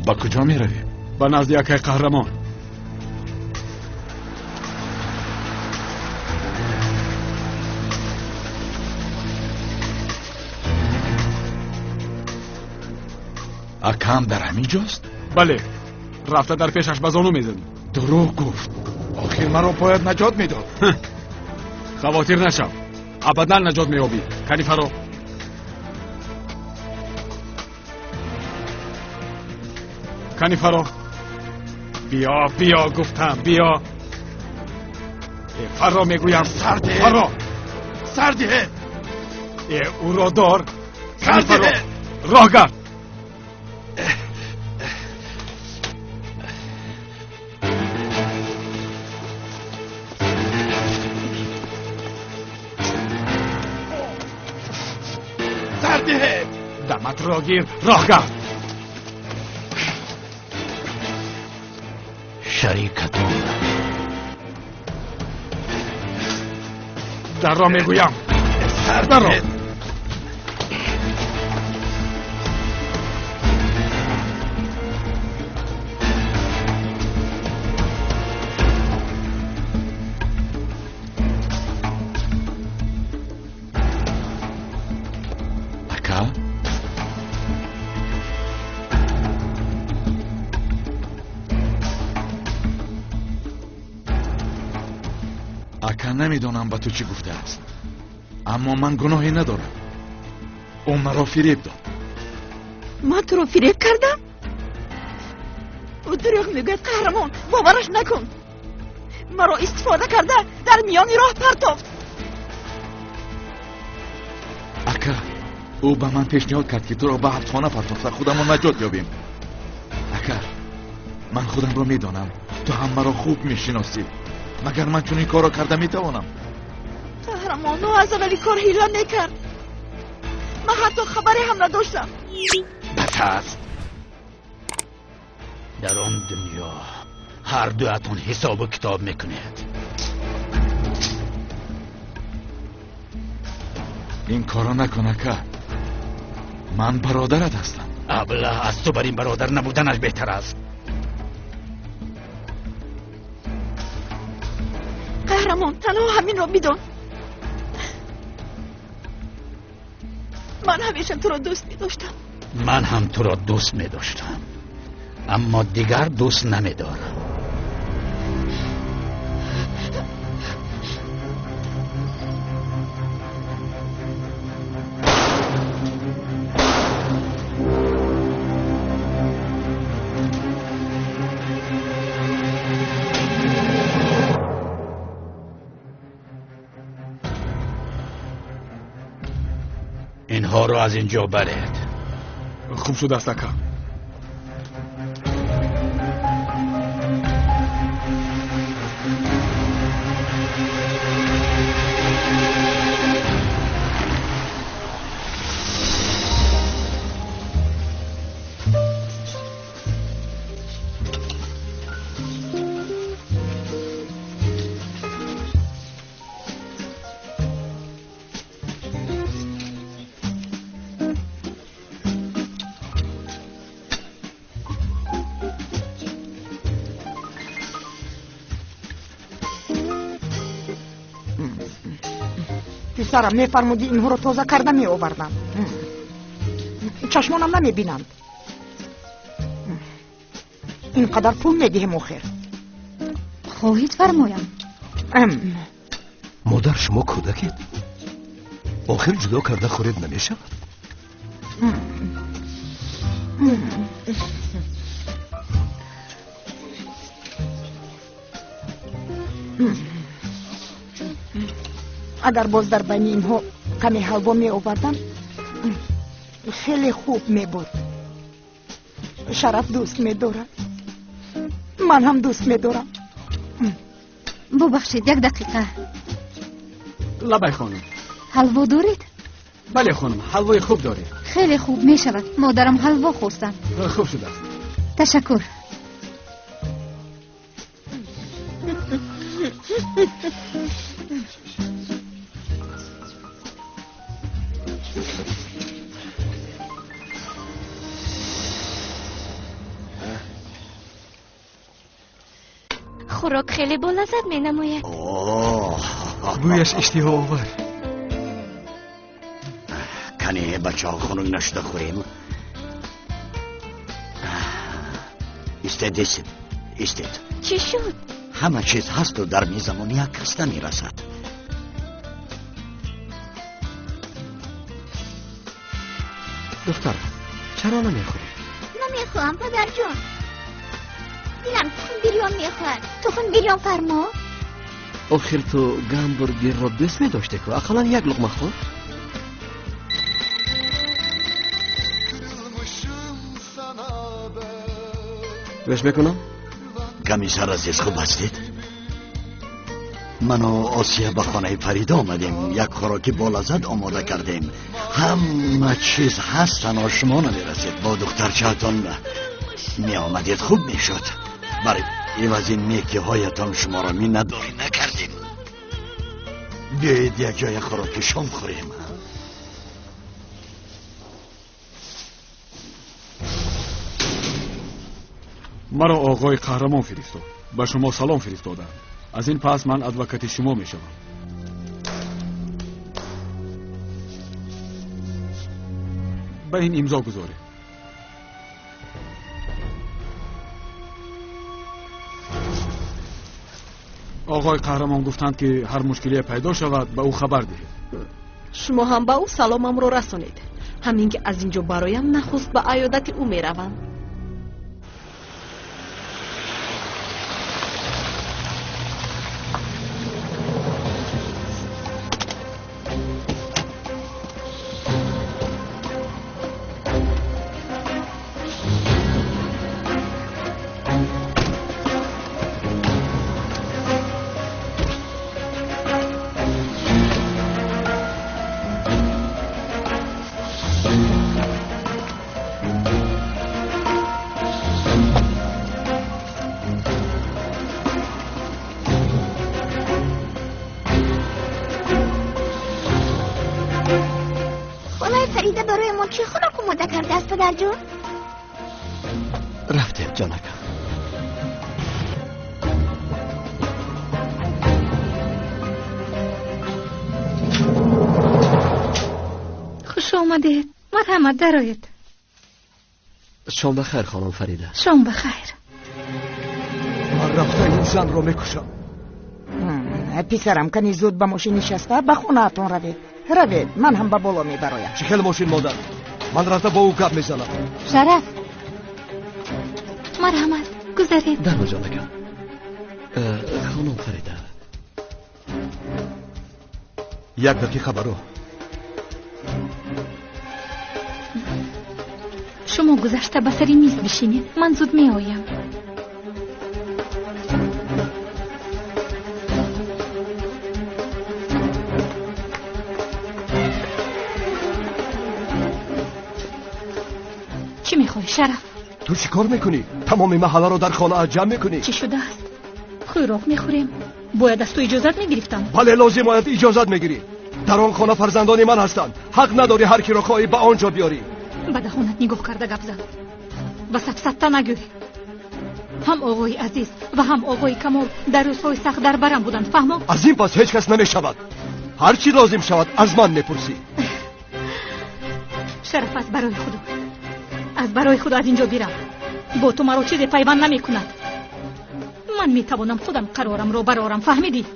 با کجا می روی؟ با نزد یک قهرمان. اکام در همین جاست؟ بله، رفته در پیشش بزانو میزنی. دروغ گفت. آخر مرا باید نجات میداد. خواطر نشو، ابدا نجات مییابی. کنیفرو، کنیفرو، بیا بیا گفتم بیا. فرا میگویم سرده فرا، سرده او را دار. سرده کنیفرو، راه گرد. سرده دمت را گیر، راه گرد. شریکتون در را میگویم در را. اکا نمیدونم با تو چی گفته است، اما من گناهی ندارم. اون مرا فریب داد. من تو رو فریب کردم؟ او دروغ میگه قهرمان، باورش نکن. مرا استفاده کرده در میان راه پرتافت. اکا او به من پیشنهاد کرد که تو را به حبسخانه پرتافته خودمون نجات یابیم. اکا من خودم را میدانم، تو هم مرا خوب میشناسی. مگر من چون این کار را کرده میتوانم؟ قهرمان از اولی کار حیله نکرد. من حتی خبری هم نداشتم. بس است. در آن دنیا هر دوتون حساب و کتاب میکنید. این کارا نکن اکا، من برادرت هستم. ابله از تو بر این برادر نبودنش بهتر است. قهرمان تنها همین رو بدون. من همیشه تو را دوست می داشتم. من هم تو را دوست می داشتم، اما دیگر دوست نمی دارم. اینها رو از اینجا برید. خوب شد است اکا. پسرم میفرمودی اینها رو تازه کرده می آوردم. چشمانم نمی بینند. اینقدر پول میدهیم آخر. خواهید فرمایم. مادر شما کودکید؟ آخر جدا کرده خورید نمیشه؟ اگر باز در بین اینها کمی هوا می آوردم خیلی خوب می بود. شرف دوست می دارد، من هم دوست می دارم. ببخشید یک دقیقه. لبای خانم، حلوا دارید؟ بله خانم، حلوای خوب دارید. خیلی خوب می شود. مادرم حلوا خواستم. خوب شده است. تشکر. خوراک خیلی با لذت می نماید. بویش اشتها آور. کنی بچه ها خونک نشده خوریم. ایستید. چی شد؟ همه چیز هست و در میزمون یک کس نمیرسد. دختر چرا نمیخوری؟ نمیخوام پدر جون. دیلم تخم بیریان میخواد. تخم بیریان فرما. آخر تو گامبورگر را دوست می‌داشتی که اقلا یک لقمه خور؟ گوش میکنم؟ گمیسر عزیز خوب هستید؟ من و آسیه به خانه فرید آمدیم. یک خوراکی بالازد آماده کردیم. همه چیز هست تنها شما نمیرسید. با دختر چهتان می آمدید خوب می شد. برای عوض این نیکی هایتان شما را می نداری نکردیم. بیایید یک جای خوراکی شام خوریم. مرا آقای قهرمان فرستاد. به شما سلام فرستادم. از این پس من ادوکات شما می شوم. به این امضا گذاری. آقای قهرمان گفتند که هر مشکلی پیدا شود به او خبر دهید. شما هم به او سلامم را رسانید. همین که از اینجا برایم نخست به عیادت او می روم. فریده برای ما چی خوراک آماده کرده است پدر جون؟ رفته جانکم. خوش آمدید. مرحمت درآیید. شام بخیر خانم فریده. شام بخیر. من رفته این زن رو میکشم. پسرم کنی زود به ماشین نشسته به خونه اتون روید. من هم به بالا میبرایم. چکل ماشین مادر. من رفته با او گپ میزنم. شرف. مرحمت گذارید. در جانکم. خانم فریده یک دقیقه برو. شما گذشته به سری میز بشینید. من زود می آیم. چی میخوای شرف؟ تو چی کار میکنی؟ تمام محله رو در خانه جمع میکنی؟ چی شده است؟ خوراک میخوریم. باید از تو اجازت میگرفتم. بله لازم باید اجازت میگیری. در آن خانه فرزندان من هستند. حق نداری هر کی را خواهی به آنجا بیاری. به دهانت نگاه کرده گپ زد. به سفسطه نگوی. هم آقای عزیز و هم آقای کمال در روزهای سخت در برم بودند. فهمو؟ از این پس هیچ کس نمیشود. هر چی لازم شود از من میپرسی. شرف از برای خدا. از برای خدا از اینجا بیرم. با تو مرا چیزی پیوند نمی کند. من می توانم خودم قرارم رو برارم. فهمیدی؟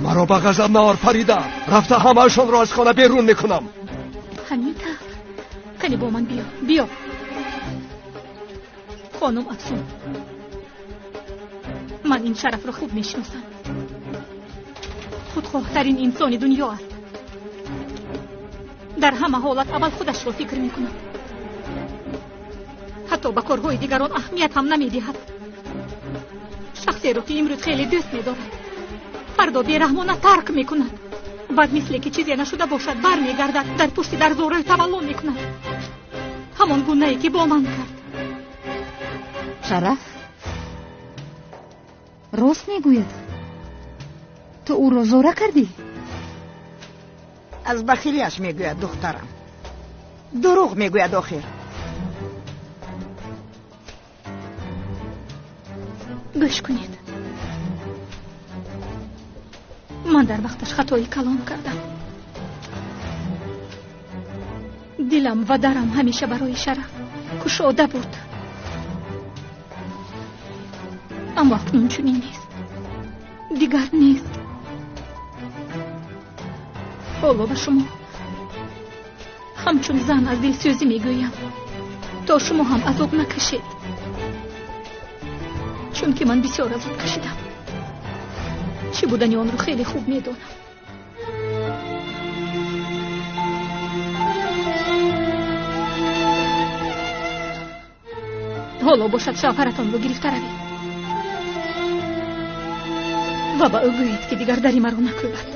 مرا به غضب نآور فریده. رفته همه‌شان را از خانه بیرون میکنم. همینطور. کنی با من بیا. خانم افسون، من این شرف را خوب میشناسم. خودخواهترین انسان دنیا است. در همه حالت اول خودش را فکر میکند. حتی به کارهای دیگران اهمیت هم نمیدهد. شخصی را که امروز خیلی دوست میدارد فردا بیرحمانه ترک میکند. بعد مثل که چیزی نشده باشد برمیگردد در پشت در زوره تولد میکند. همان گونه‌ای که با من کرد. شرف راست میگوید. تو او را زوره کردی؟ از بخیلیش میگوید دخترم. دروغ میگوید آخر. گوش کنید. من در وقتش خطای کلام کردم. دلم و درم همیشه برای شرف گشاده بود، اما اکنون چنین نیست، دیگر نیست. حالا به شما همچون زن از دلسوزی میگویم تا شما هم عذاب نکشید، چون که من بسیار عذاب کشیدم. چی بودنی آن رو خیلی خوب میدونم. حالا باشد شوهرتان رو گرفته روید و به او گویید که دیگر دری مرا نکوبد.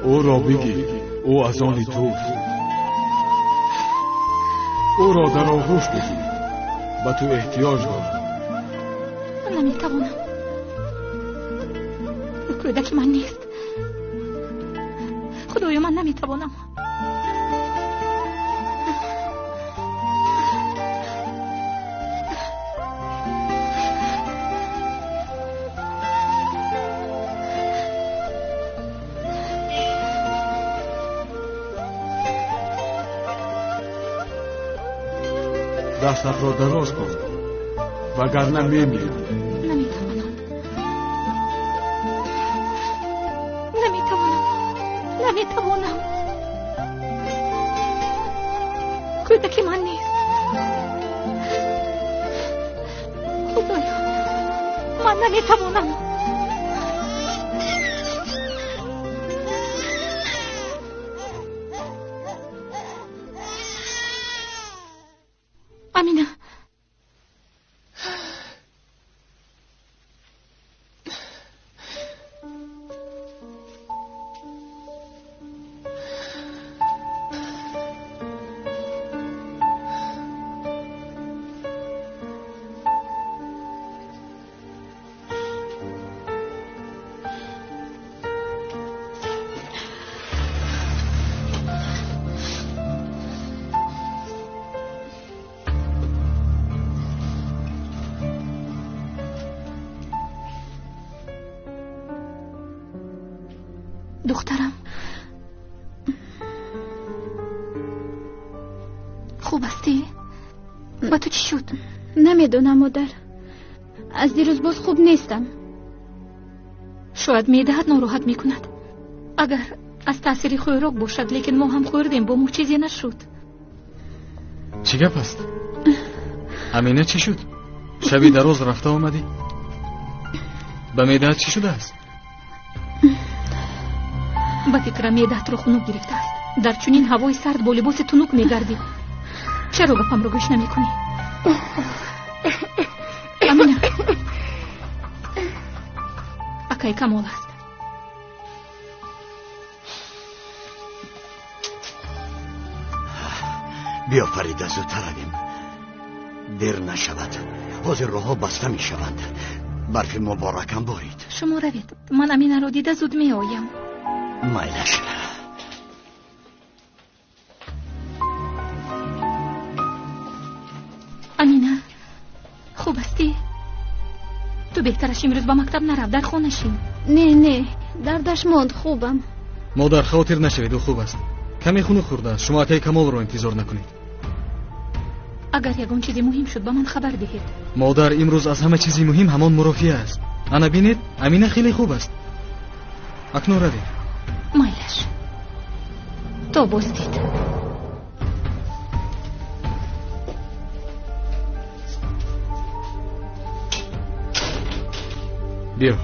او را بگی او از آن توست. او را در آغوش بگی، به تو احتیاج دارد. من نمیتوانم، کودک من نیست. خدایا من نمیتوانم. دستت را دراز کن وگرنه میمیری. نمیتوانم. کودک من نیست. خدایا من نمیتوانم. امینه دخترم خوب هستی؟ با تو چی شد؟ نمیدونم مادر، از دیروز باز خوب نیستم. شاید معده‌ات ناراحت میکند. اگر از تاثیر خوراک باشد، لیکن ما هم خوردیم، با ما چیزی نشد. چی گپ است؟ امینه چی شد؟ شبی در روز رفته آمدی؟ به معده‌ات چی شده است؟ با فکر معده‌ات را خنک گرفته است. در چنین هوای سرد با لباس تنک میگردی. چرا گپم را گوش نمیکنی؟ امینه، اکای کمال است. بیا فریده، زودتر رویم، دیر نشود. حاضر راهها بسته می شوند. برف مبارکم بارید. شما روید، من امینه را دیده زود می آیم. مایلش. امینه خوب هستی؟ تو بهترش امروز با مکتب نرو، در خانه شین. نه دردش ماند، خوبم. مادر خاطر نشوید، او خوب است. کمی خونو خورده است. شما اکای کمال رو انتظار نکنید. اگر یگان چیزی مهم شد با من خبر دهید. مادر امروز از همه چیزی مهم همان مرافعه است. انا بینید امینه خیلی خوب است. اکنون روید. مایلش تو بازدید. بیا.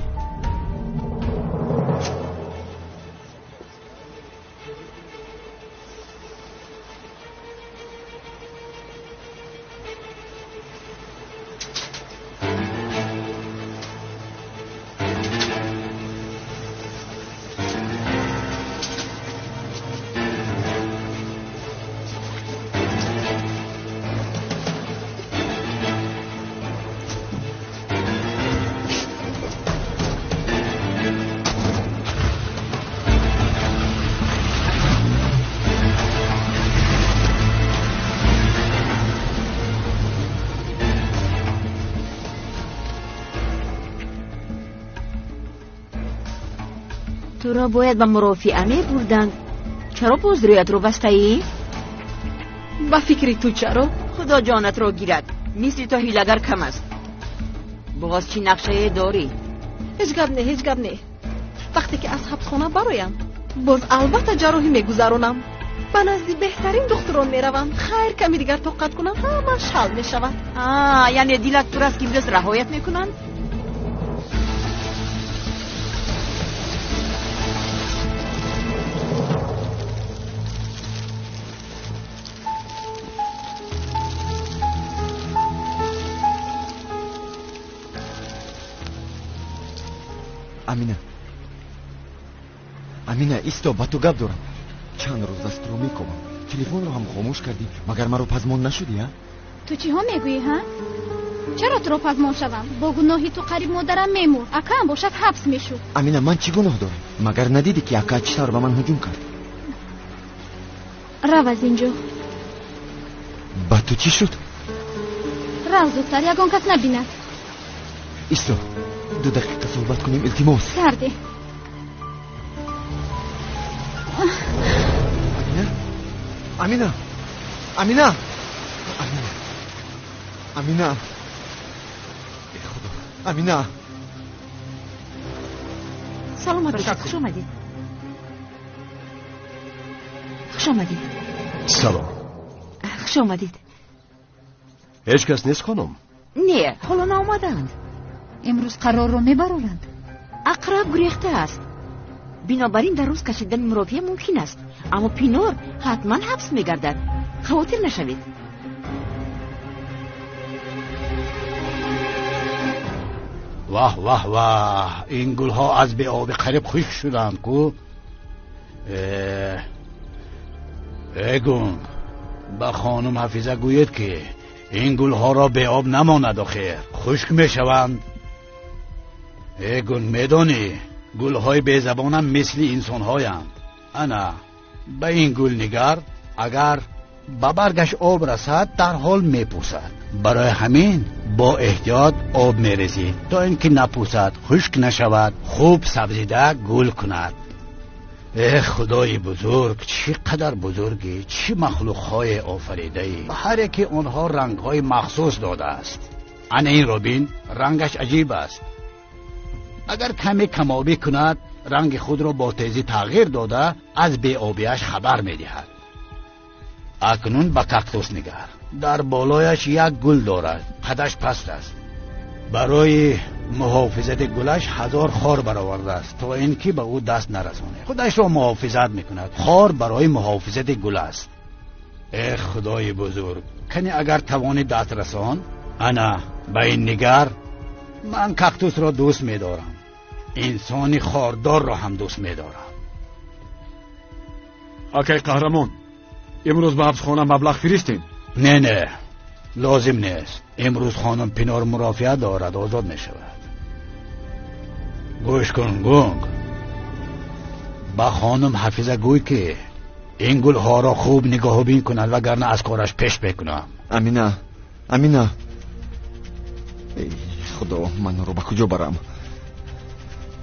تو را باید به مرافعه می بردند. چرا بازرویت رو بسته ای؟ با فکری تو چرا؟ خدا جانت را گیرد، مثل تو هیلگر کم است. باز چی نقشه داری؟ هیچ گپ نه. وقتی که از حبسخانه برایم، باز البته جراحی میگذرونم. به نزد بهترین دکتران میروم. خیر کمی دیگر طاقت کنم همه شل میشود. یعنی دیلت تو است که امروز رهایت میکنند؟ امینه ایستا، با تو گپ دارم. چند روز است رو میکنم. تلفن رو هم خاموش کردی. مگر مرا پزمان نشدی ها؟ تو چی ها میگویی ها؟ چرا تو رو پزمان شوم؟ با گناهی تو قریب مادرم میمور، اکا هم باشد حبس میشد. امینه من چی گناه دارم؟ مگر ندیدی که اکا چطور به من هجوم کرد؟ رو از اینجا. با تو چی شد؟ رو زودتر، یگان کس نبیند. ایستا 2 دقیقه صحبت کنیم التماس. کرده. امینه امینه امینه ای خدا. امینه سلامت باشید. خوش آمدید. خوش آمدید. سلام. خوش آمدید. هیچ کس نیست خانم؟ نه، حالا نامدند. امروز قرار رو میبرند. اقرب گریخته است. بنابراین در روز کشیدن مرافعه ممکن است، اما پینور حتما حبس میگردد. خاطر نشوید. واه واه واه، این گل ها از به آب قریب خشک شدند کو. ایگون با خانم حفیظه گوید که این گل ها را به آب نماند آخر خشک می شوند. ایگون میدانی گل های به زبانم مثل انسان هایند. انا به این گل نگر، اگر با برگش آب رسد در حال میپوسد. برای همین با احتیاط آب میریزید تا اینکه نپوسد، خشک نشود، خوب سبزیده گل کند. خدای بزرگ، چقدر بزرگی، چه مخلوقهای آفریده ای. هر یکی اونها رنگهای مخصوص داده است. این روبین رنگش عجیب است. اگر کمی کمابی کند رنگ خود را با تیزی تغییر داده از بی‌آبیش خبر می‌دهد. اکنون به کاکتوس نگر. در بالایش یک گل دارد، قدش پست است. برای محافظت گلش 1000 خار برآورده است تا اینکه به او دست نرساند. خودش را محافظت میکند. خار برای محافظت گل است. خدای بزرگ، کنی اگر توانی دست رسان. انا به این نگر، من کاکتوس را دوست می‌دارم. انسانی خاردار را هم دوست می‌دارم. آقای قهرمان، امروز به حبسخانه مبلغ فرستیم؟ نه لازم نیست. امروز خانم پینار مرافعت دارد، آزاد می شود. گوش کن گونگ، با خانم حفیظه گوی که این گل ها را خوب نگاه بین کند وگرنه از کارش پیش بکنم. امینه ای خدا، من رو به کجا برم؟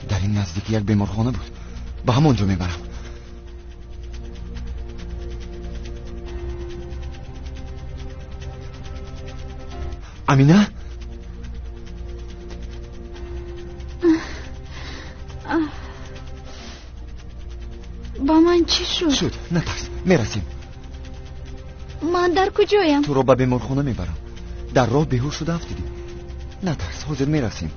در این نزدیکی یک بیمارخانه بود، به همانجا میبرم. امینه؟ با من چی شد؟ نترس، میرسیم. من در کجایم؟ تو رو به بیمارخانه میبرم. در راه بیهوش شده افتادی. نترس، حاضر میرسیم.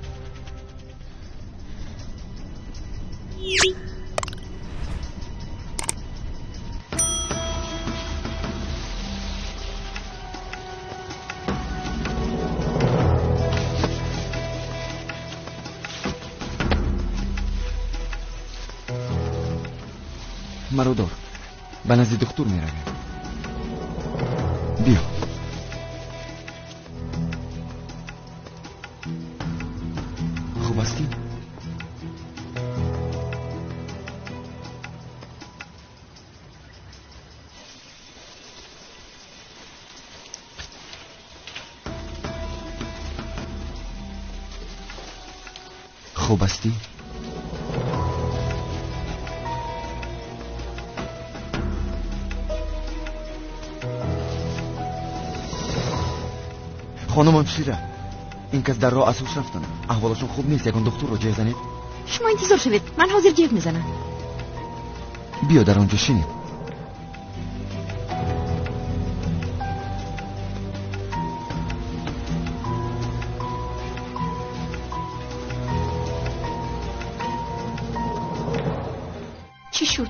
مرا دار، به نزد دکتر می رویم. بیا. خوب هستی؟ خوب هستی؟ خانم همشیره، این کس در راه اسوس رفتن، احوالشون خوب نیست. یکان دکتر رو جای زنید. شما انتظار شوید، من حاضر جیغ میزنم. بیا در آنجا شینید. چی شد؟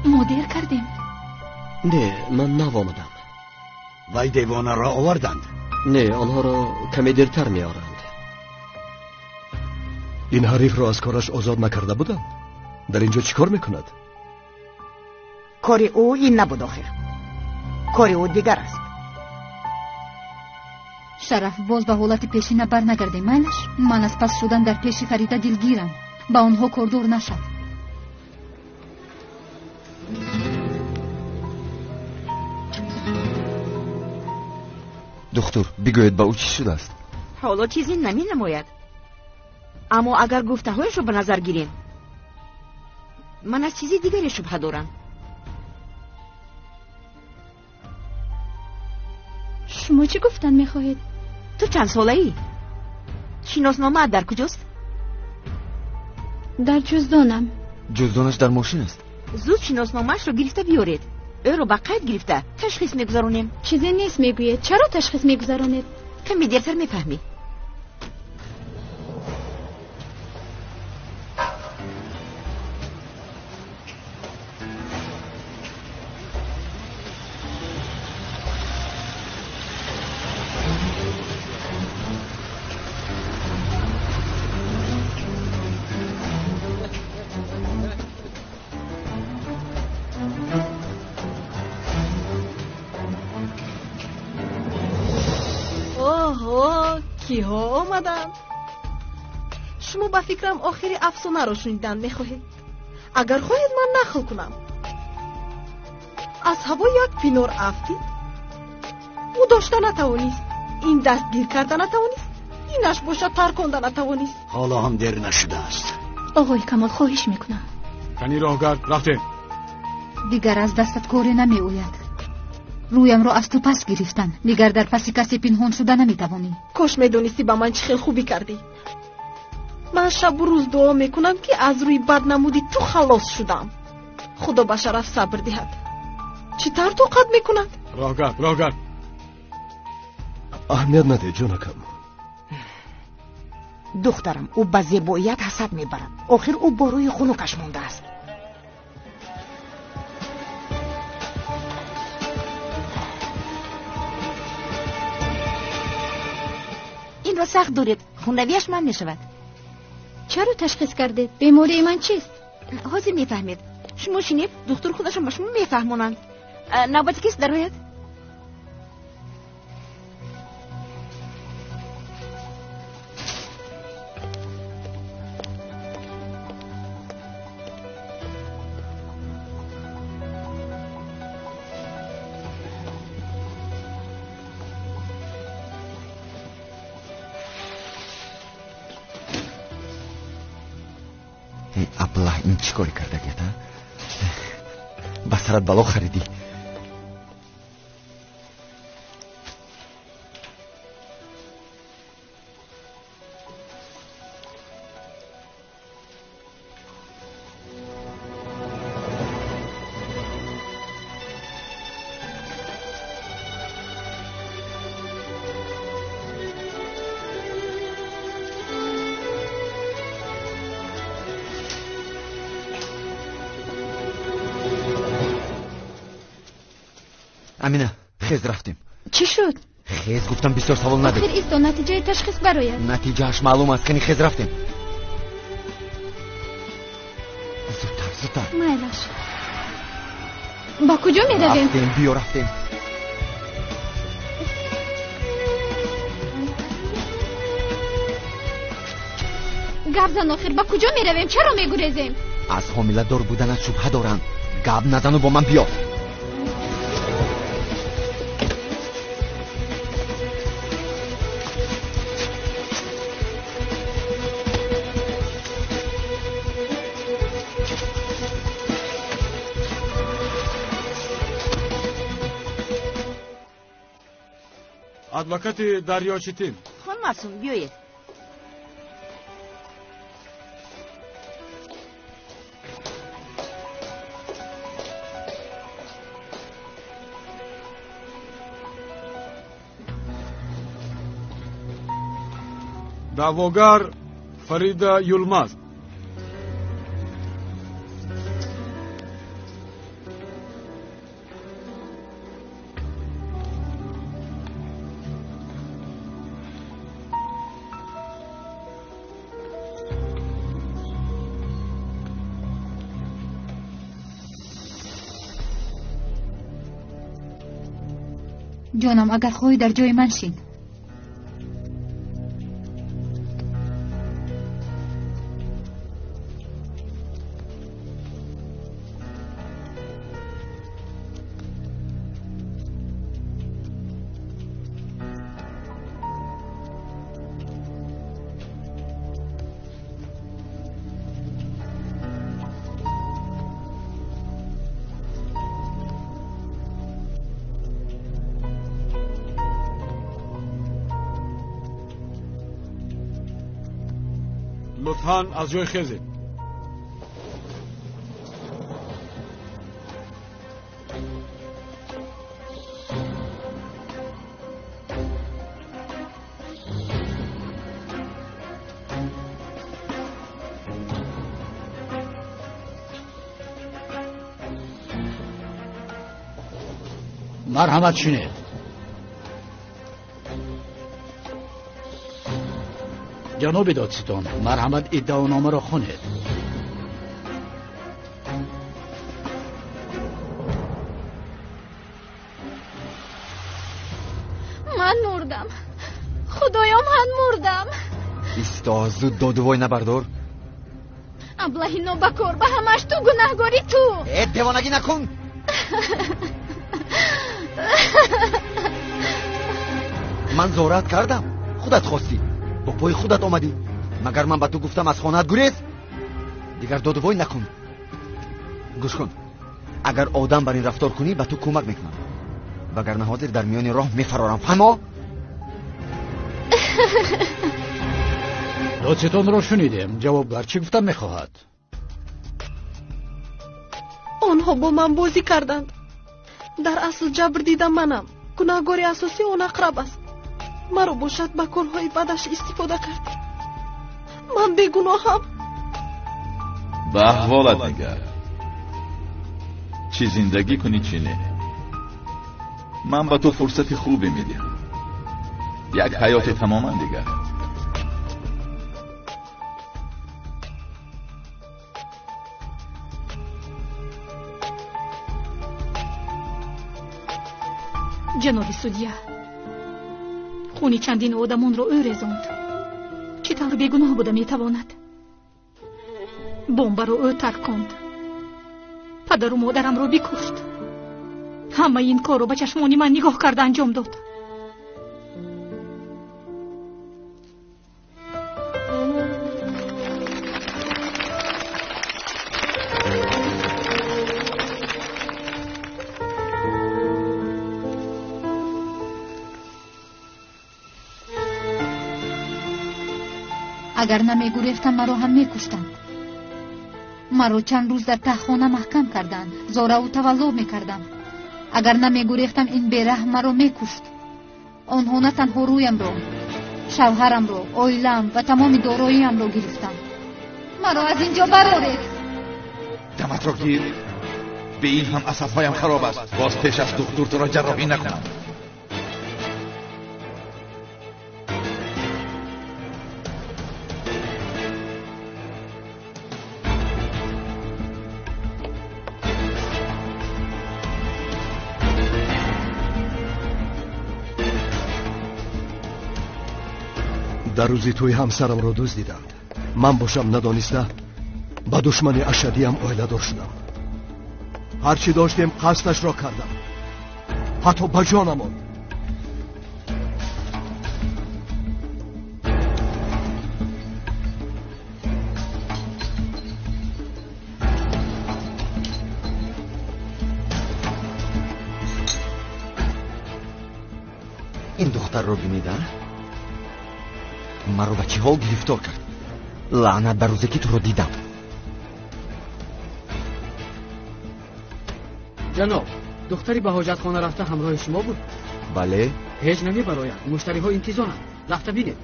ما دیر کردیم. نه، من نوامدم. وای دیوانه را آوردند. نه، آنها را کمی دیرتر می آورند. این حریف را از کارش آزاد نکرده بودند. در اینجا چیکار میکند؟ کار او این نبود آخر. کار او دیگر است. شرف باز به حالت پیشینه بر نگرده. مایلش من از پس شدن در پیش فریده دلگیرم. با آنها کردور نشد. دکتر بگوید با او چی شده است؟ حالا چیزی نمی نماید، اما اگر گفته هایش رو به نظر گیریم من از چیزی دیگری شبه دارم. شما چی گفتن میخواهید؟ تو چند ساله ای؟ شناسنامه در کجاست؟ در جزدانم. جزدانش در ماشین است. زود شناسنامه‌اش رو گرفته بیارید. او رو به قید گرفته تشخیص میگذارونیم. چیزی نیست میگوید. چرا تشخیص میگذارونید؟ کمی دیرتر میفهمی. کیها آمدن؟ شما با فکرم آخری افسانه را شنیدن میخواهید؟ اگر خواهید من نقل کنم. از هوا یک پینور افتید. او داشته نتوانیست. این دست گیر کرده نتوانیست. اینش باشد ترکانده نتوانیست. حالا هم دیر نشده است. آقای کمال خواهش میکنم کنی راهگرد رفتیم. دیگر از دستت کاری نمی‌آید. رویم را از تو پس گرفتن. دیگر در پس کسی پنهان شده نمی‌توانی. کاش میدونستی با من چه خیلی خوبی کردی. من شب و روز دعا میکنم که از روی بدنمودی تو خلاص شدم. خدا به شرف صبر دهد. چطور طاقت میکند؟ راهگرد. اهمیت نده جونکم. دخترم او به زیباییت حسد میبرد. آخر او با روی خنکش مونده است. این را سخت دارید. خونرویش من میشود. چرا تشخیص کردید؟ بیماری من چیست؟ حاضر میفهمید. شما شنید دکتر خودشون به شما میفهمونند. نوبت کیست در رویت؟ ابله این چی کاری کرده گیتا؟ بسرت بلا خریدی. امینه خیز رفتیم. چی شد؟ خیز گفتم بسیار سوال نداری. آخر ایست و نتیجه تشخیص براید. نتیجهش معلوم است کنی خیز رفتیم. زودتر مایلش. با کجا می رویم؟ رفتیم بیا رفتیم. گبزن آخر با کجا می رویم؟ چرا می گریزیم؟ از حامله دار بودنت شبهه دارن. گب نزن و با من بیا. ادوکات دریاچیتین. خون معصوم بیایید. دعواگر فریدا یلماز. جانم اگر خواهی در جای من شین. لطفاً از جای خیزید. مرحمت شنید. جناب دادستان، مرحمت ادعانامه را خوانید. من مردم. خدایا من مردم. ایستا زود دادوای نبردار. ابلهی نوبکار به همش تو گناهگاری تو. دیوانگی نکن. من زورت کردم. خودت خواستی. با پای خودت آمدی. مگر من به تو گفتم از خانه‌ات گریز؟ دیگر دادوای نکن. گوش کن، اگر آدم بر این رفتار کنی به تو کمک میکنم، وگرنه حاضر در میان راه میفرارم. فهمو؟ دادستان را شنیدیم. جوابگر چی گفتن میخواهد؟ آنها با من بازی کردند. در اصل جبر دیدم منم. گناهکار اساسی آن اقرب است. مرا باشد به کارهای بدش استفاده کرد. من بیگناهم. به احوالت نگر. چی زندگی کنی چی نه. من به تو فرصت خوبی میدم. یک حیات تماما دیگر. جناب سودیا، خونی چندین آدمان را او رزاند. چطور بیگناه بوده میتواند؟ بمب را او ترک کند. پدر و مادرم را بکشت. همه این کار را به چشمانی من نگاه کرده انجام داد. اگر نمیگریختم مرا هم میکشتند. مرا چند روز در تهخانه محکم کردند. زاره و تولع میکردم. اگر نمیگریختم این بیرحم مرا میکشت. آنها نه تنها رویم را، شوهرم را، عائله‌ام و تمام دارایی‌ام را گرفتند. مرا از اینجا برارید. دمت را گیر. به این هم عصبهایم خراب است. باز پیش از دکتر تو را جراحی نکنم. در روزی توی همسرم را دزدیدند. من باشم ندانسته با دشمن اشدیم عائله دار شدم. هرچی داشتیم قصدش را کردم، حتی به جانم آن. این دختر رو بینیده؟ مرا به چی حال گرفتار کرد؟ لعنت بر روزی که تو رو دیدم. جناب، دختری به حاجتخانه رفته همراه شما بود؟ بله. هیچ نمی براید. مشتری ها انتظارند. رفته بینید.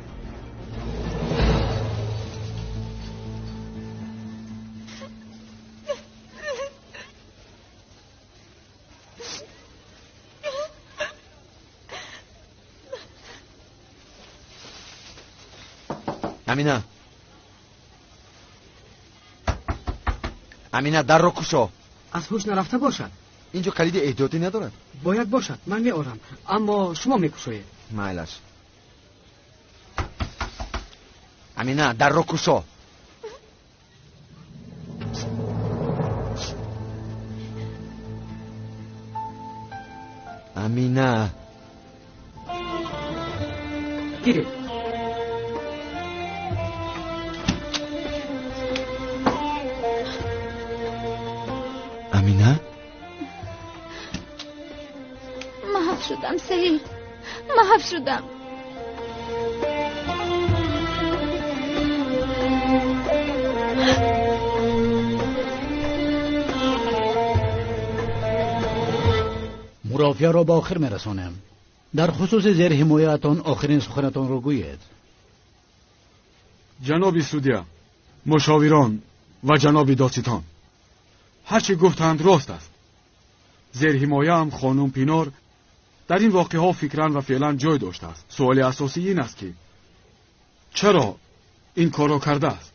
امینه، امینه در رو کشو. از هوش نرفته باشد. اینجا کلید احتیاطی ندارد. باید باشد. من می آرم، اما شما می کشوید. مایلش. امینه در رو کشو. امینه گیرید. امینه محو شدم سهیل، محو شدم. مرافعه را به آخر میرسانم. در خصوص زیر حمایتان آخرین سخنتان را گویید. جناب سودیا، مشاوران و جناب دادستان، هرچی گفتند راست است. زیر حمایه هم خانم پینار در این واقعه ها فکران و فعلا جای داشته است. سوال اساسی این است که چرا این کار را کرده است؟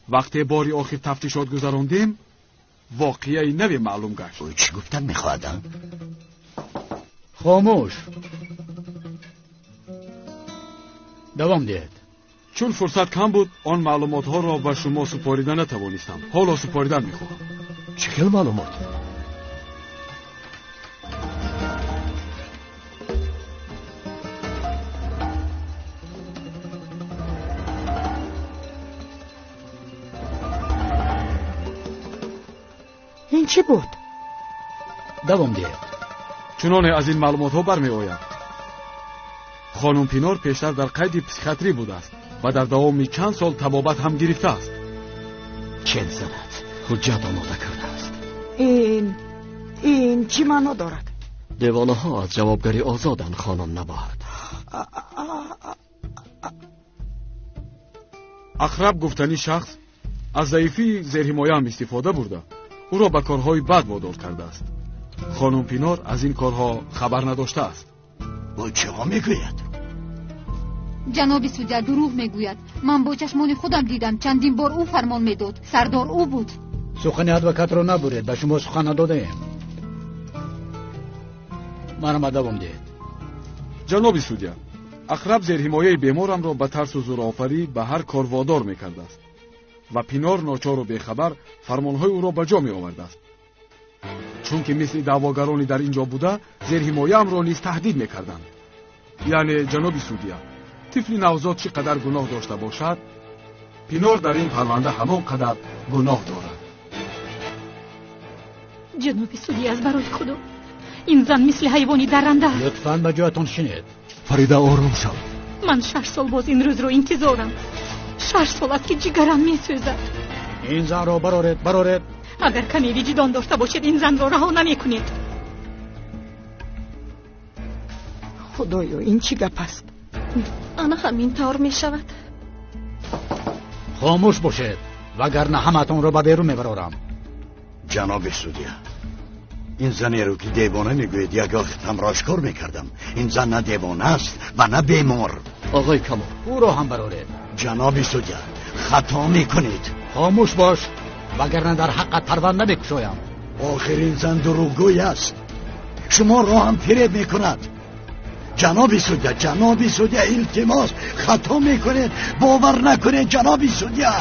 وقتی باری آخر تفتیشات گذراندیم واقعه نوی معلوم گشت. او چی گفتن میخوادم؟ خاموش. دوام دهید. چون فرصت کم بود آن معلومات ها را به شما سپاریدن نتوانستم. حالا سپاریدن میخواهم. چه معلومات؟ این چی بود؟ دوام دید. چنانه از این معلومات ها برمی آید خانم پینار پیشتر در قید پسیخیاتری بوده است و در دوام چند سال طبابت هم گرفته است. چند سند حجت آماده کرده است. این چی معنا دارد؟ دیوانه ها از جوابگری آزادن خانم نباید. اخرب گفتنی شخص از ضعیفی زیرحمایه هم استفاده برده او را به کارهای بد وادار کرده است. خانم پینار از این کارها خبر نداشته است. با چه ها میگوید؟ جناب سودیا دروغ میگوید. من با چشمان خودم دیدم چندین بار او فرمان میداد. سردار او بود. سخن ادوکات رو نبرید، به شما سخن ندادیم. منم دوام دید. جناب سودیا اخرب زیرحمایه بیمارم را به ترس و زورآفری به هر کار وادار میکرده است و پینار ناچار و بیخبر فرمانهای او را به جا می آورده است. چون که مثل دعواگرانی در اینجا بوده زیرحمایه ام را نیز تهدید میکردند. یعنی جناب سودیا طفل نوزاد چقدر گناه داشته باشد پینار در این پرونده همان قدر گناه دارد. جناب سودیا از برای خدا این زن مثل حیوانی درنده است. لطفاً به جایتان شینید. فریده آروم شو. من 6 سال باز این روز رو انتظارم. 6 سال است که جگرم میسوزد. این زن را برارید. اگر کمی وجدان داشته باشید این زن را رها نمی‌کنید. خدایا این چی گپ است؟ آنها همین طور می شود. خاموش باشید وگرنه همتون را به بیرون میبرارم. جناب سودیا این زنی رو که دیوانه میگوید یک وقت هم راشکار میکردم. این زن نه دیوانه است و نه بیمار. آقای کمال او را هم برارید. جناب سودیا خطا میکنید. خاموش باش وگرنه در حقت پرونده بکشایم. آخرین زن دروغگوی است. شما را هم فریب میکند. جناب سودیا التماس خطا میکنید. باور نکنید جناب سودیا.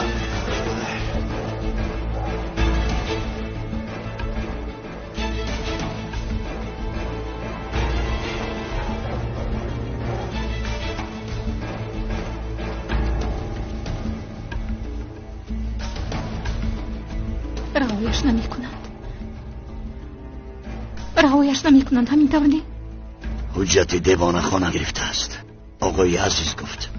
رهایش نمی کنند همین طور نه؟ حجت دیوانه خانه گرفته است. آقای عزیز گفت.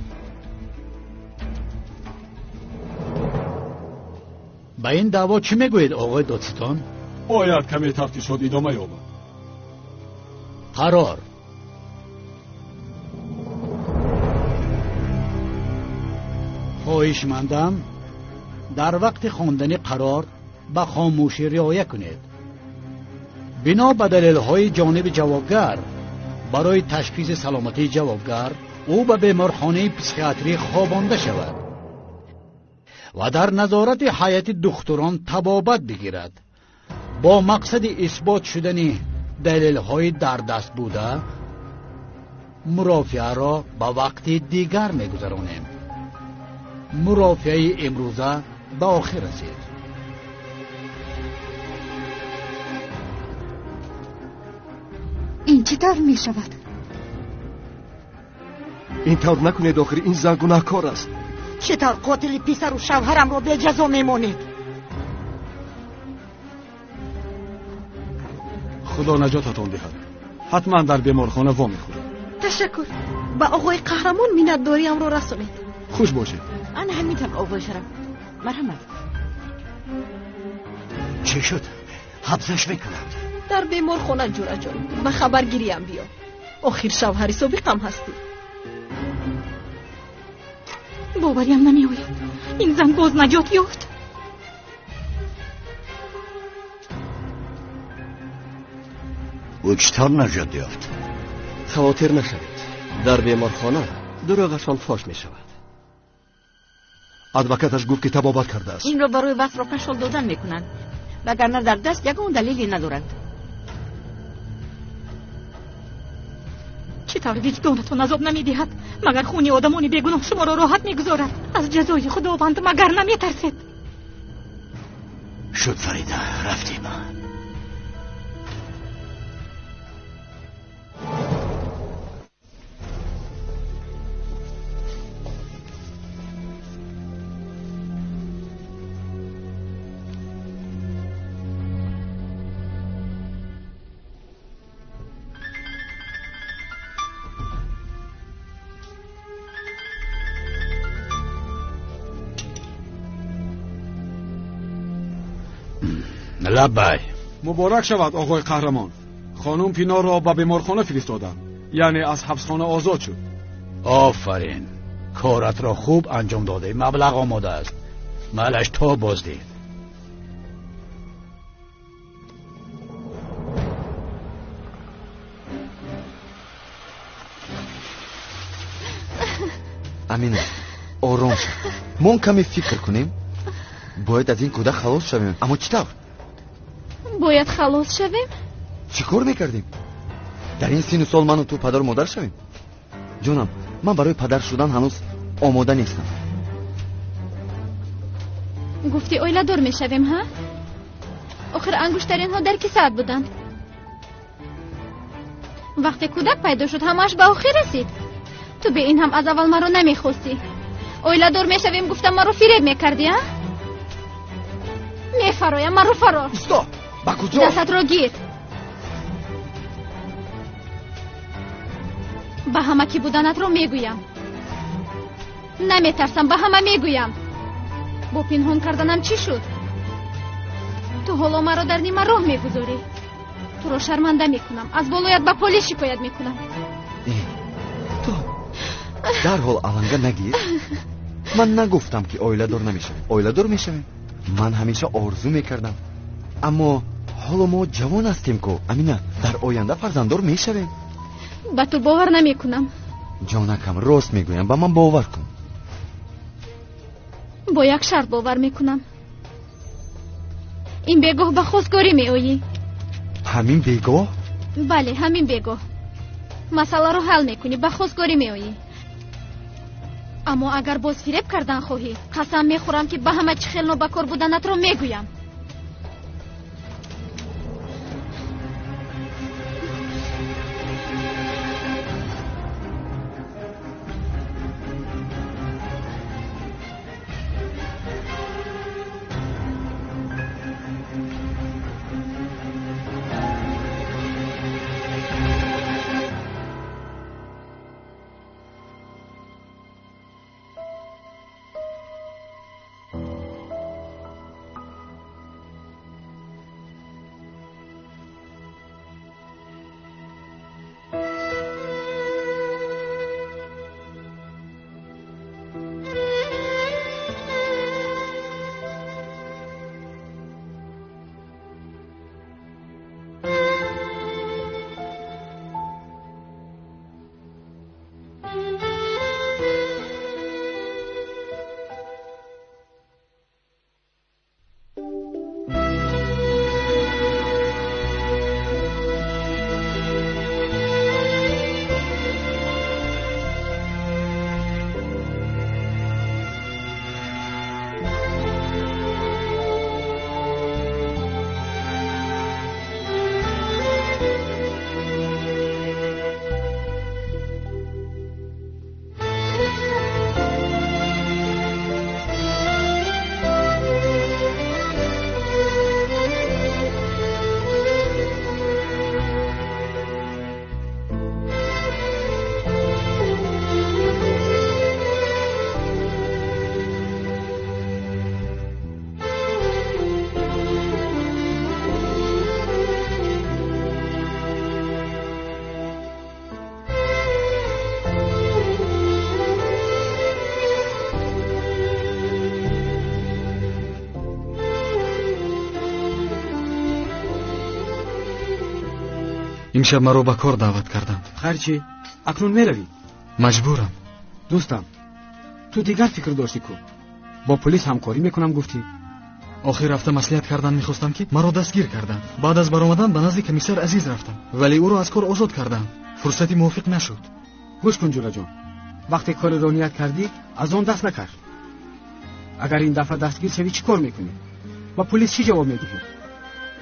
با این دعوا چی میگوید آقای دادستان؟ باید کمی تفتیشات ادامه یابد. قرار خواهشمندم در وقت خواندن قرار به خاموشی رعایت کنید. بنا به دلیل‌های جانب جوابگر برای تشخیص سلامتی جوابگر او به بیمارخانه پسیخیاتری خوابانده شود و در نظارت هیئت دکتران طبابت بگیرد. با مقصد اثبات شدن دلیل‌های در دست بوده مرافعه را به وقت دیگر می‌گذرانیم. مرافعه امروزه به آخر رسید. این چطور می شود؟ این طور نکنید آخر این زن گناهکار است. چطور قاتل پسر و شوهرم رو به جزا میمونید؟ خدا نجاتتان دهد. حتما در بیمارخانه وا میخورید. تشکر. با آقای قهرمان منتداریم رو رسونید. خوش باشید. آن همینطور آقای شرف. مرحمت. چه شد؟ حبسش میکنند. در بیمارخانه جورا جان به خبرگیریم بیا. آخر شوهر سابقم هستی. باوریم نمی آید این زن باز نجات یافت. او چطور نجات یافت؟ خواطر نشوید. در بیمارخانه دروغشان فاش می شود. ادوکاتش گفت که طبابت کرده است. این را برای وقت را کشال دادن میکنند وگرنه در دست یگان دلیلی ندارند. چطور وجدانتون عذاب نمیدهد مگر خونی آدمانی بیگناه شما را راحت میگذارد؟ از جزای خداوند مگر نمیترسید؟ شد فریده رفتیم. لبای. مبارک شود آقای قهرمان. خانم پینار را به بیمارخانه فرستادند، یعنی از حبسخانه آزاد شد. آفرین، کارت را خوب انجام داده. مبلغ آماده است. مالش تا بازدید. امینه آرام شو. ما کمی فکر کنیم. باید از این کودک خلاص شویم. اما چطور؟ باید خلاص شویم؟ چی کار میکردیم؟ در این سین و سال من و تو پدر و مادر شویم؟ جانم، من برای پدر شدن هنوز آماده نیستم. گفتی اویلا دور میشویم ها؟ آخر انگشترین ها در کی ساعت بودن؟ وقتی کودک پیدا شد همش به آخر رسید. تو به این هم از اول ما رو نمیخواستی. اویلا دور میشویم گفتم ما رو فریب میکردی ها؟ میفرایم ما رو فرار. استا با کجا؟ دستت رو گیر. به همه کی بودنت رو میگویم. نمیترسم، به همه میگویم. با پنهان کردنم چی شد؟ تو حالا مرا در نیمه راه میگذاری. تو رو شرمنده میکنم. از بالایت به پلیس شکایت میکنم. تو در حال علنگه نگیر. من نگفتم که اویلا دور نمیشویم. اویلا دور میشویم. من همیشه آرزو میکردم. اما حالا ما جوان هستیم که امینه در آینده فرزنددار میشویم. به تو باور نمیکنم. جانکم راست میگویم، به من باور کن. با یک شرط باور میکنم. این بگاه به خواستگاری میآیی. همین بگاه؟ بله همین بگاه. مسئله رو حل میکنی، به خواستگاری میآیی. اما اگر باز فریب کردن خواهی قسم میخورم که به همه چی خیلی نابکار بودنت رو میگویم. امشب مرا به کار دعوت کردند. خیر چی؟ اکنون میروی؟ مجبورم. دوستم تو دیگر فکر داشتی کو؟ با پلیس همکاری میکنم گفتی؟ آخر هفته مصلحت کردن میخواستم که مرا دستگیر کردند. بعد از برآمدن به نزد کمیسر عزیز رفتم ولی او را از کار آزاد کردند. فرصتی موافق نشد. گوش کن جولا جان، وقتی کار را نیت کردی از آن دست نکش. اگر این دفعه دستگیر شوی چی کار میکنی؟ با پلیس چی جواب میدهی؟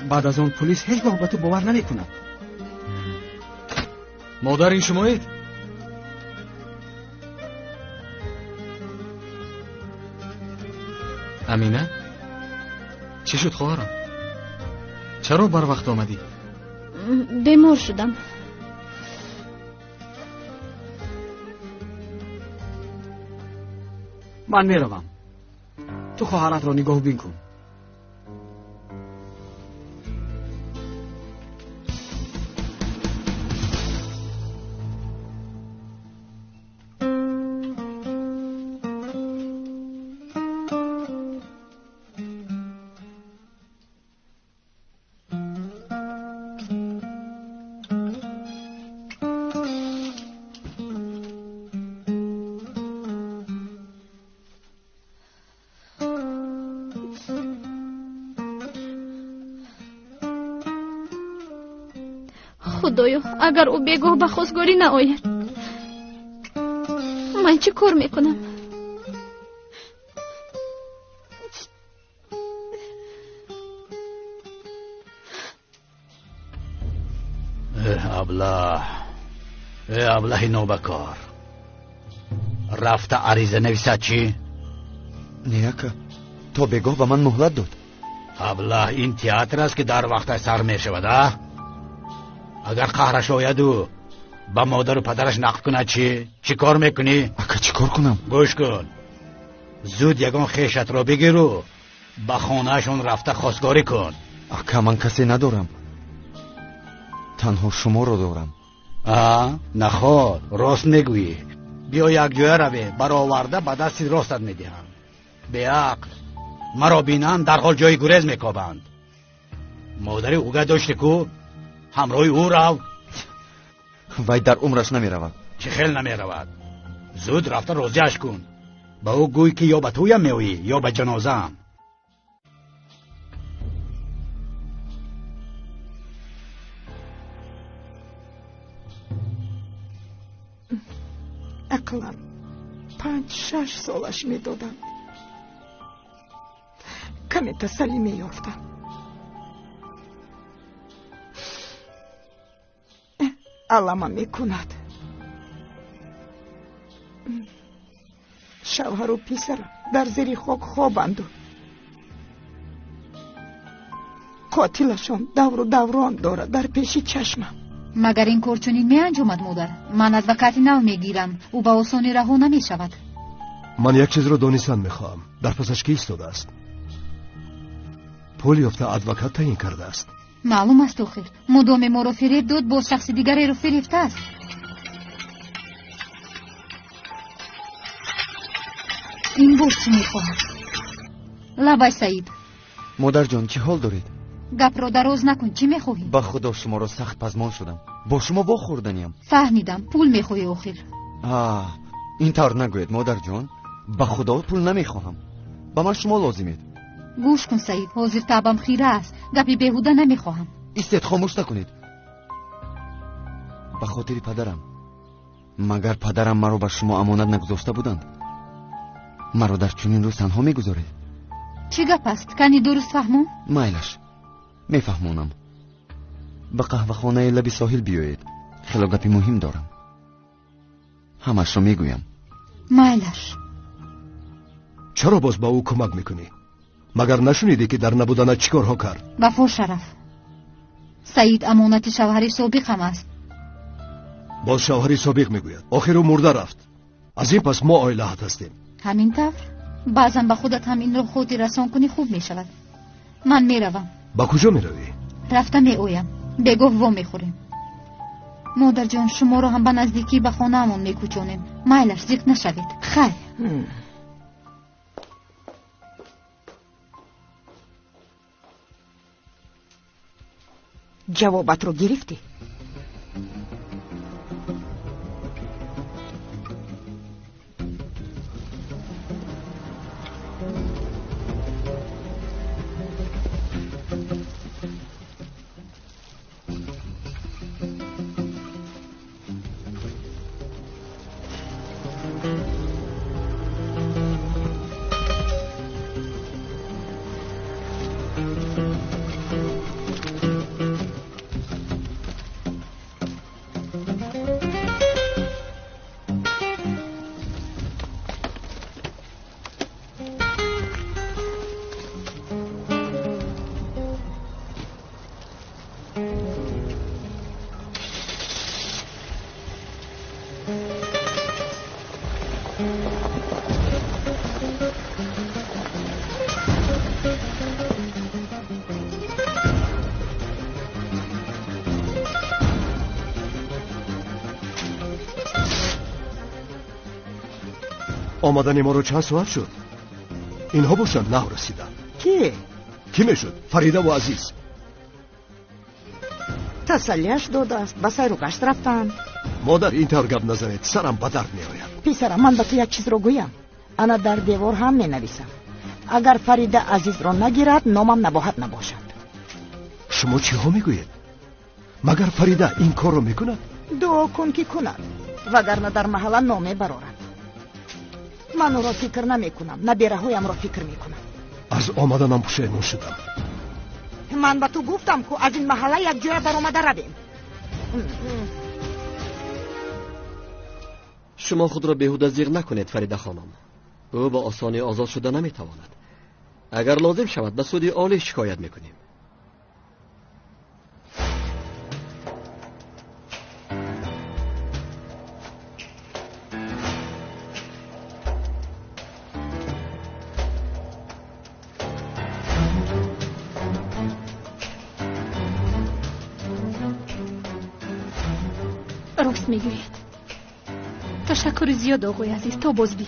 بعد از آن پلیس هیچ وقت به تو باور نمیکنه. مادر این شمایید؟ امینه؟ چی شد خواهرم؟ چرا بر وقت آمدی؟ بیمار شدم. من میروم. تو خواهرت را نگاه بین کن. خدایا اگر او بگاه به خواستگاری نآید من چه کار میکنم؟ ابله نوبکار رفته عریضه نویسد چی؟ نیاکا تا بگاه به من مهلت داد. ابله این تئاتر است که در وقت سر می شود. اگر قهرش آید و به مادر و پدرش نقل کند چی کار میکنی؟ اکا چی کار کنم؟ گوش کن زود یگان خیشت را بگیر و به خانهشون رفته خواستگاری کن. اکا من کسی ندارم، تنها شما را دارم. نخواد راست میگویی. بیا یک جای روی برآورده به دست راستت میدهم. به عقل مرا بینند در حال جای گریز میکابند. مادر اوگه داشته کو همراه او رو. وای در عمرش نمیرود. چه خیل نمیرود؟ زود رفته راضیش کن. با او گوی که یا به تویم میویی یا به جنازم. اقلن 5-6 سالش میدادم کمی تسلی میافتم. علامه میکند شوهر و پسر در زیر خاک خوابند. قاتلشان دور و دوران دارد در پیش چشمم. مگر این کار چنین می انجامد مادر؟ من ادوکاتی نو میگیرم او با آسانی رها نمی شود. من یک چیز رو دانستن میخواهم. در پسش کی ایستاده است؟ پول یافته ادوکات تعیین کرده است. معلوم است آخر مدام ما رو فریب داد با شخص دیگری رو فریبته است. این بار چی میخواهد؟ لبای سعید. مادر جان چه حال دارید؟ گپ رو دراز نکن. چی میخواهی؟ با خدا شما رو سخت پزمان شدم. با شما وا خوردنیم. فهمیدم پول میخواهی آخر. این طور نگوید مادر جان. با خدا پول نمیخواهم. با من شما لازمید. گوش کن سعید حاضر تعبم خیره است. گپی بیهوده نمیخواهم. ایستید خاموش نکنید. به خاطر پدرم. مگر پدرم مرا به شما امانت نگذاشته بودند؟ مرا در چنین روز تنها میگذارید؟ چی گپ است؟ کنی درست فهمم؟ مایلش میفهمونم. به قهوه خانه لبی ساحل بیایید. خیلی گپی مهم دارم. همش رو میگویم. مایلش. چرا باز با او کمک میکنی؟ مگر نشنیدی که در نبودن چیکارها کرد؟ وفا شرف. سعید امانت شوهر سابق هم است. باز شوهر سابق میگوید. آخر او مرده رفت. از این پس ما عائله‌ات هستیم. همین طور بعضا به خودت هم این رو خودی رسان کنی خوب میشود. من میروم. با کجا میروی؟ رفته میآیم. بگاه وا میخوریم. مادر جان شما رو هم به نزدیکی به خانه همون میکوچانیم. مایلش زیق نشوید. خیر. جوابت رو گرفتی؟ آمدن ما رو چند ساعت شد؟ اینها باشند نه رسیدن. کی میشد؟ فریده و عزیز. تسلیش داده است. به سیر و گشت رفتن. مادر این طور گپ نزنید. سرم به درد میآید. پسرم من به تو یک چیز رو گویم. انا در دیوار هم می نویسم. اگر فریده عزیز را نگیرد نامم نباید نباشد. شما چی ها میگویید؟ مگر فریده این کار رو میکند؟ دعا کن که کند، وگرنه در محله نامه برارد. من او را فکر نمی کنم، نه بیرهایم را فکر می کنم. از آمدنم پشیمان شدم. من به تو گفتم که از این محله یک جای بر آمده رویم. شما خود را بیهوده زیغ نکنید فریده خانم. او با آسانی آزاد شده نمیتواند. اگر لازم شود به سود عالی شکایت میکنیم. راست میگوید. تشکر زیاد آقای عزیز. تا باز بی.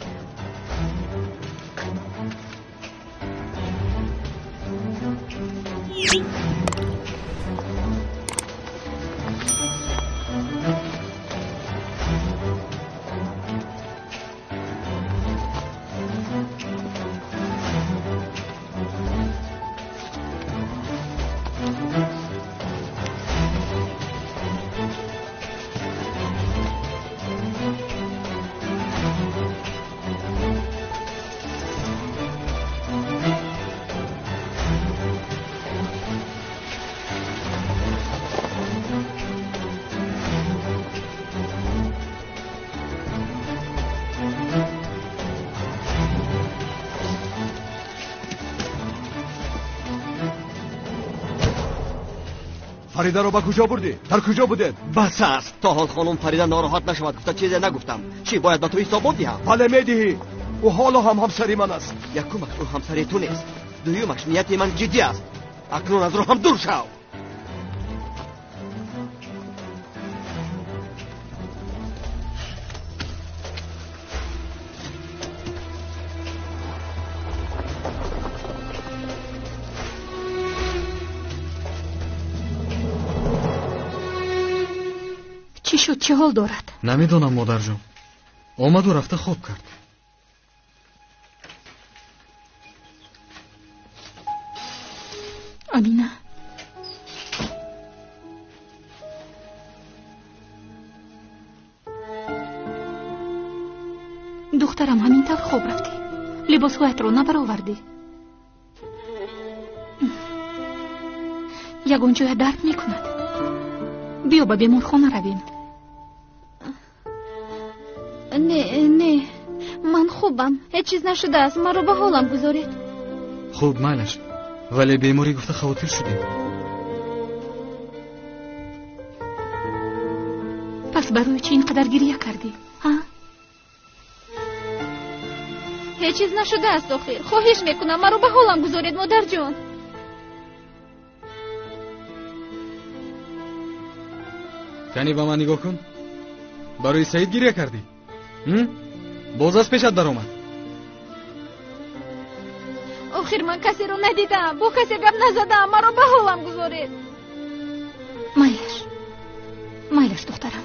فریده رو به کجا بردی؟ در کجا بودید؟ بس است. تا حال خانم فریده ناراحت نشود. گفته چیزی نگفتم. چی باید به تو حساب بدهم؟ بله میدهی. او حالا هم همسری من است. یکمش او همسری تو نیست. دویمش نیت من جدی است. اکنون از روحم دور شو. چی شد؟ چه حال دارد؟ نمیدونم مادر جان. آمد و رفته خواب کرد. امینه دخترم همینطور خواب رفتی. لباسهایت رو نبرآوردی. یگان جای درد میکند. بیا به بیمارخانه رویم. نه من خوبم. هیچ چیز نشده است. من رو به حالم گذارید. خوب مالش. ولی بیماری گفته خاطر شدیم. پس برای چی اینقدر گریه کردی؟ ها؟ هیچ چیز نشده است آخر. خواهش میکنم من رو به حالم گذارید مادر جان. کنی با من نگاه کن. برای سعید گریه کردی؟ باز از پیشت در آمد. آخر من کسی رو ندیدم. با کسی گپ نزدم. من رو به حالم گذارید. مایلش دخترم.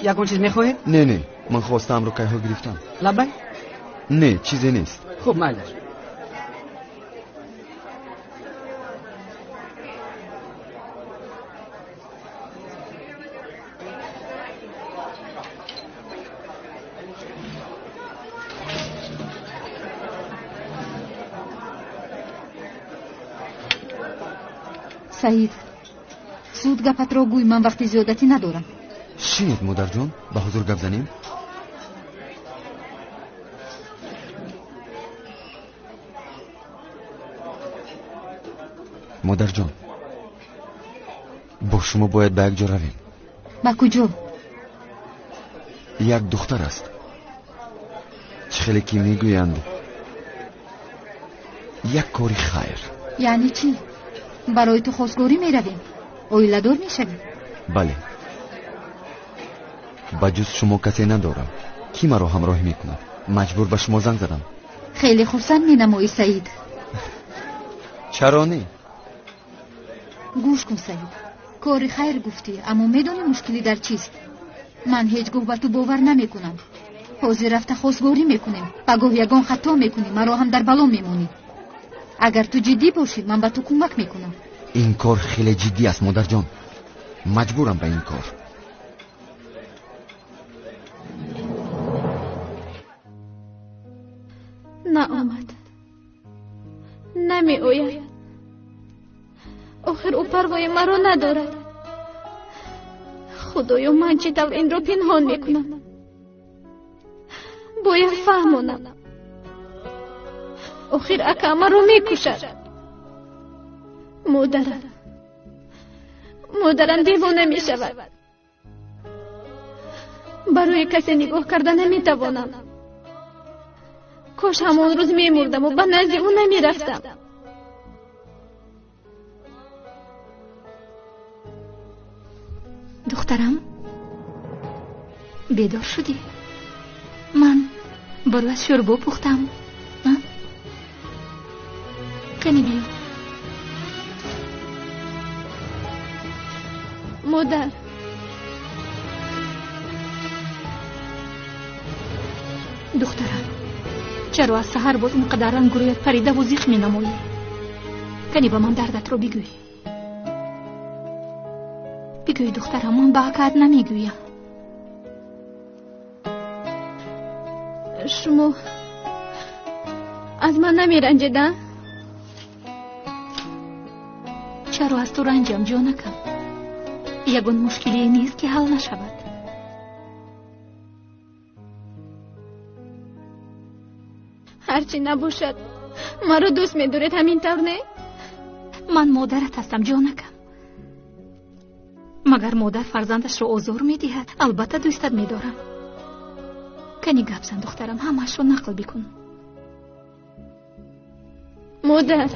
یکون چیز میخواهید؟ نه من خواستم رو که ها گرفتم. لبن؟ نه چیزی نیست. خوب مالش. سعید زود گپت را گوی. من وقتی زیادتی ندارم. چیت مادر جان؟ به حضور گپ زنیم؟ مادر جان با شما باید به یک جا رویم. به کجا؟ یک دختر است. خیلی که میگویند یک کاری خیر. یعنی چی؟ برای تو خواستگاری میرویم؟ اویلدار میشویم؟ بله. ба ҷуз шумо касе надорам. ки маро ҳамроҳӣ мекунад? маҷбур ба шумо занг задам. خیلی خورسند می‌نمایی سعید. چرا نه؟ گوش کن سعید. کاری خیر گفتی اما میدونی مشکلی در چیست؟ من هیچگاه به تو باور نمیکنم. حاضر رفته خواستگاری میکنیم. بگاه یگان خطا میکنی مرا هم در بلا میمونی. اگر تو جدی باشی من به تو کمک میکنم. این کار خیلی جدی است مادر جان. مجبورم به این کار. نه آمد. نمی آید. آخر او پروای مرا ندارد. خدایا من چطور این را پنهان میکنم؟ باید فهمانم. آخر اکا مرا میکشد. مادرم دیوانه میشود. برای کسی نگاه کرده نمیتوانم. کاش همان روز میمردم و به نزد او نمیرفتم. دخترم بیدار شدی؟ من برایت شوربه پختم. کنی بیا. مادر دخترم چرا از سحر باز اینقدر رنگ رویت پریده و زیخ می نمایی؟ کنی به من دردت رو بگوی. بگوی دخترم من به حقیقت نمیگویم. شما از من نمی رنجیدن؟ چرا از تو رنجم جانکم؟ یگان مشکلی نیست که حل نشود. هرچی نباشد مرا دوست می‌دارید همین طور نه؟ من مادرت هستم جانکم. مگر مادر فرزندش را آزار می‌دهد؟ البته دوستت می‌دارم. کنی گپ زن دخترم همش را نقل بکن. مادر